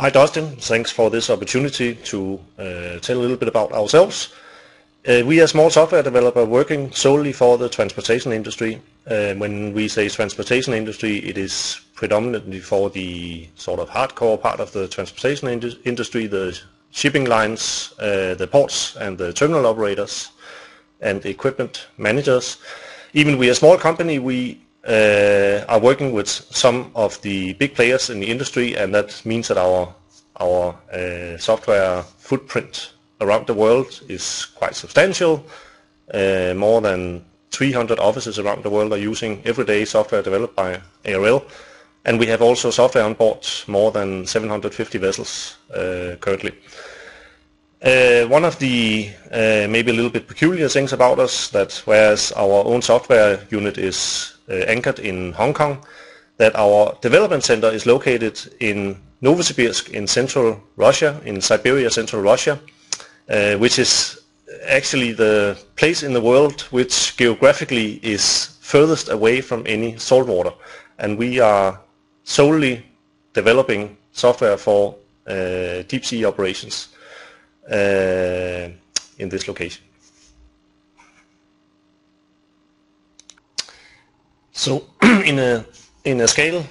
Hi Dustin, thanks for this opportunity to tell a little bit about ourselves. We are a small software developer working solely for the transportation industry. When we say transportation industry, it is predominantly for the sort of hardcore part of the transportation industry, the shipping lines, the ports and the terminal operators and equipment managers. Even we are a small company, we are working with some of the big players in the industry, and that means that our software footprint around the world is quite substantial. More than 300 offices around the world are using everyday software developed by ARL, and we have also software on board more than 750 vessels currently. One of the maybe a little bit peculiar things about us, that whereas our own software unit is anchored in Hong Kong, that our development center is located in Novosibirsk in central Russia, in Siberia, central Russia, which is actually the place in the world which geographically is furthest away from any salt water, and we are solely developing software for deep sea operations in this location. So in a scale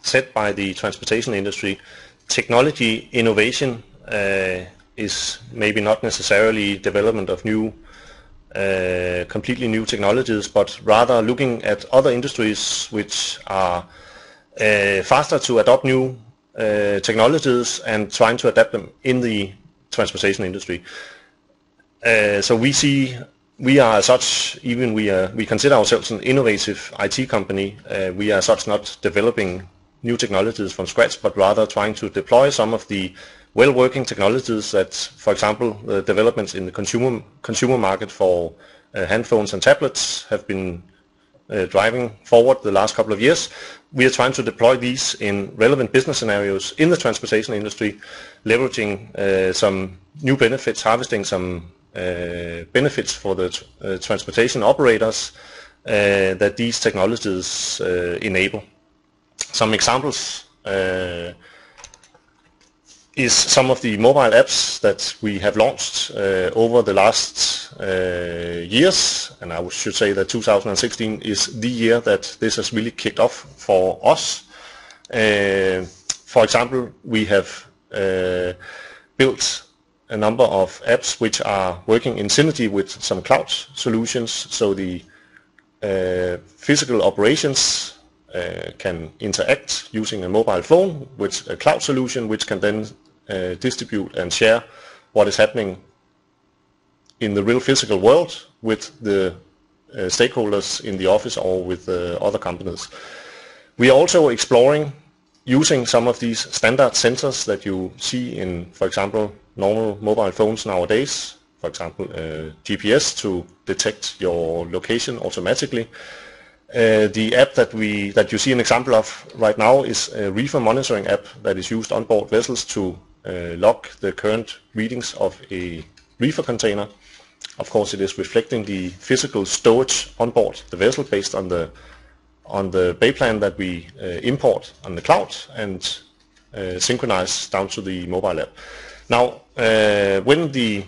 set by the transportation industry, technology innovation is maybe not necessarily development of new completely new technologies, but rather looking at other industries which are faster to adopt new technologies and trying to adapt them in the transportation industry. So we are as such, even we consider ourselves an innovative IT company. We are as such not developing new technologies from scratch, but rather trying to deploy some of the well-working technologies that, for example, the developments in the consumer market for handphones and tablets have been driving forward the last couple of years. We are trying to deploy these in relevant business scenarios in the transportation industry, leveraging some new benefits, harvesting some benefits for the transportation operators that these technologies enable. Some examples is some of the mobile apps that we have launched over the last years, and I should say that 2016 is the year that this has really kicked off for us. For example, we have built a number of apps which are working in synergy with some cloud solutions, so the physical operations can interact using a mobile phone with a cloud solution, which can then distribute and share what is happening in the real physical world with the stakeholders in the office or with other companies. We are also exploring using some of these standard sensors that you see in, for example, normal mobile phones nowadays, for example GPS, to detect your location automatically. The app that you see an example of right now is a reefer monitoring app that is used on board vessels to log the current readings of a reefer container. Of course, it is reflecting the physical storage on board the vessel based on the bayplan that we import on the cloud and synchronize down to the mobile app. Now, when the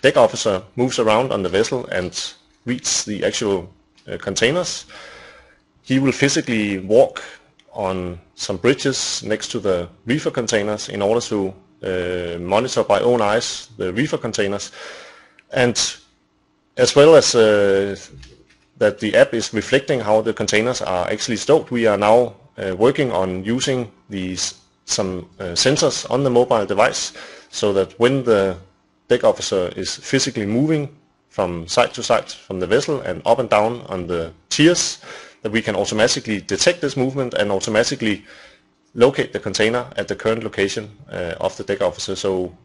deck officer moves around on the vessel and reads the actual containers, he will physically walk on some bridges next to the reefer containers in order to monitor by own eyes the reefer containers, and as well as that the app is reflecting how the containers are actually stowed. We are now working on using some sensors on the mobile device, so that when the deck officer is physically moving from side to side from the vessel and up and down on the tiers, that we can automatically detect this movement and automatically locate the container at the current location of the deck officer, so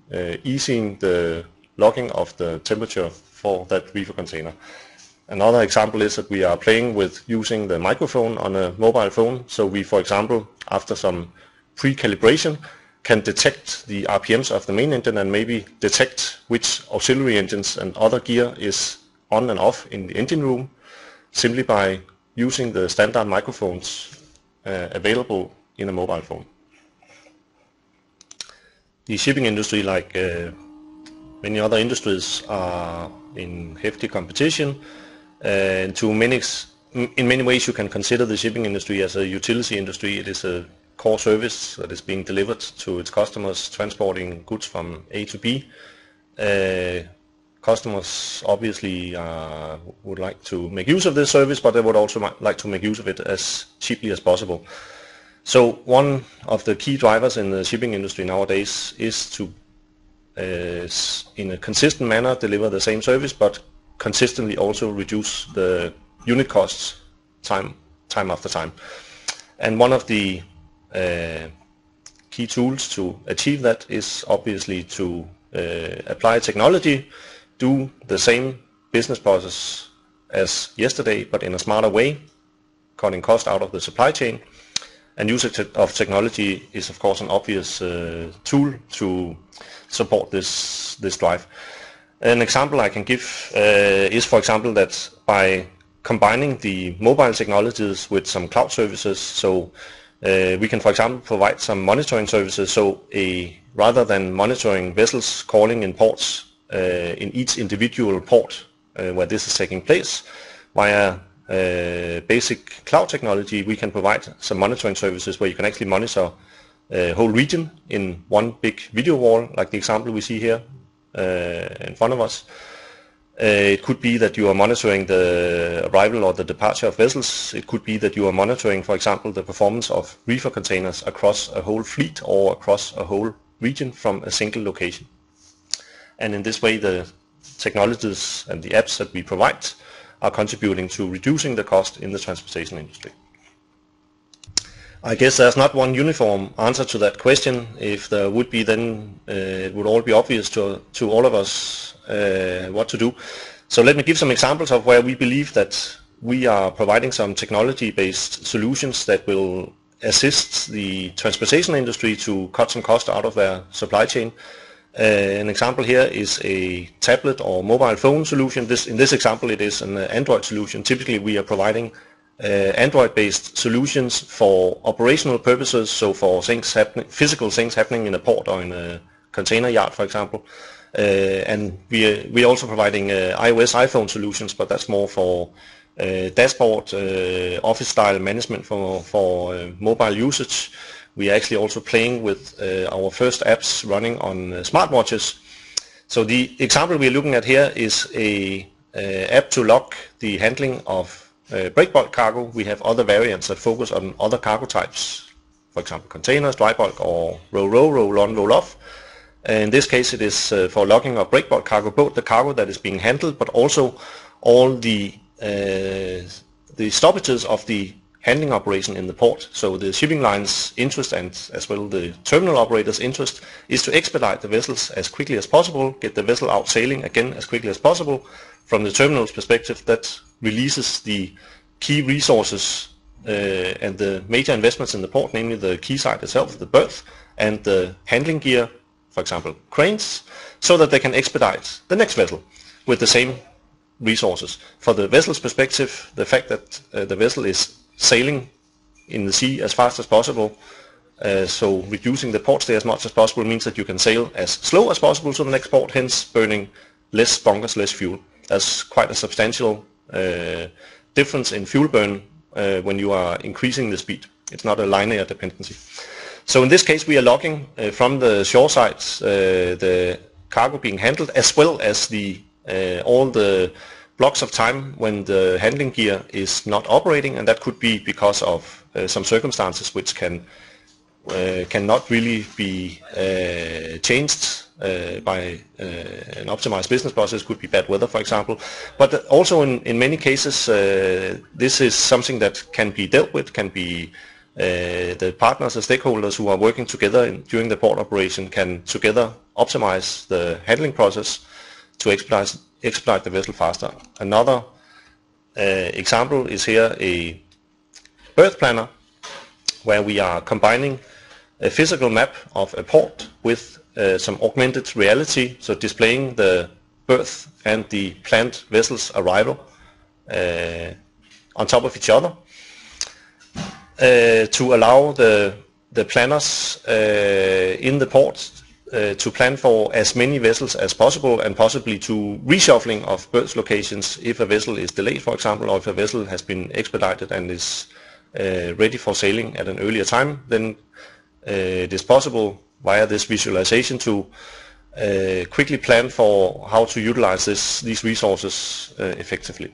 easing the logging of the temperature for that reefer container. Another example is that we are playing with using the microphone on a mobile phone, so we, for example, after some pre-calibration, can detect the RPMs of the main engine and maybe detect which auxiliary engines and other gear is on and off in the engine room, simply by using the standard microphones available in a mobile phone. The shipping industry, like many other industries, are in hefty competition, and in many ways you can consider the shipping industry as a utility industry. It is a core service that is being delivered to its customers, transporting goods from A to B. Customers obviously would like to make use of this service, but they would also like to make use of it as cheaply as possible. So one of the key drivers in the shipping industry nowadays is to, in a consistent manner, deliver the same service, but consistently also reduce the unit costs time after time. And one of the key tools to achieve that is obviously to apply technology, do the same business process as yesterday, but in a smarter way, cutting cost out of the supply chain. And use of technology is of course an obvious tool to support this drive. An example I can give is, for example, that by combining the mobile technologies with some cloud services, so we can, for example, provide some monitoring services. So rather than monitoring vessels calling in ports in each individual port where this is taking place, via basic cloud technology, we can provide some monitoring services where you can actually monitor a whole region in one big video wall, like the example we see here in front of us. It could be that you are monitoring the arrival or the departure of vessels. It could be that you are monitoring, for example, the performance of reefer containers across a whole fleet or across a whole region from a single location. And in this way, the technologies and the apps that we provide are contributing to reducing the cost in the transportation industry. I guess there's not one uniform answer to that question. If there would be, then it would all be obvious to all of us what to do. So let me give some examples of where we believe that we are providing some technology-based solutions that will assist the transportation industry to cut some cost out of their supply chain. An example here is a tablet or mobile phone solution. In this example it is an Android solution. Typically we are providing Android-based solutions for operational purposes, so for physical things happening in a port or in a container yard, for example. And we are also providing iOS iPhone solutions, but that's more for dashboard, office-style management for mobile usage. We are actually also playing with our first apps running on smartwatches. So the example we are looking at here is a app to log the handling of break bulk cargo. We have other variants that focus on other cargo types, for example containers, dry bulk, or roll on, roll off. In this case it is for logging of break bulk cargo, both the cargo that is being handled, but also all the stoppages of the handling operation in the port. So the shipping line's interest, and as well the terminal operator's interest, is to expedite the vessels as quickly as possible, get the vessel out sailing again as quickly as possible. From the terminal's perspective, that releases the key resources and the major investments in the port, namely the quayside itself, the berth, and the handling gear, for example cranes, so that they can expedite the next vessel with the same resources. For the vessel's perspective, the fact that the vessel is sailing in the sea as fast as possible, so reducing the port stay as much as possible, means that you can sail as slow as possible to the next port, hence burning less bunkers, less fuel. That's quite a substantial difference in fuel burn when you are increasing the speed. It's not a linear dependency. So in this case we are logging from the shore sites the cargo being handled, as well as all the blocks of time when the handling gear is not operating, and that could be because of some circumstances which cannot really be changed by an optimized business process. Could be bad weather, for example, but also in many cases this is something that can be dealt with, can be the partners and stakeholders who are working together during the port operation can together optimize the handling process to expedite the vessel faster. Another example is here a berth planner, where we are combining a physical map of a port with some augmented reality, so displaying the berth and the planned vessel's arrival on top of each other, to allow the the planners in the port to plan for as many vessels as possible, and possibly to reshuffling of berth locations if a vessel is delayed, for example, or if a vessel has been expedited and is ready for sailing at an earlier time. Then it is possible via this visualization to quickly plan for how to utilize these resources effectively.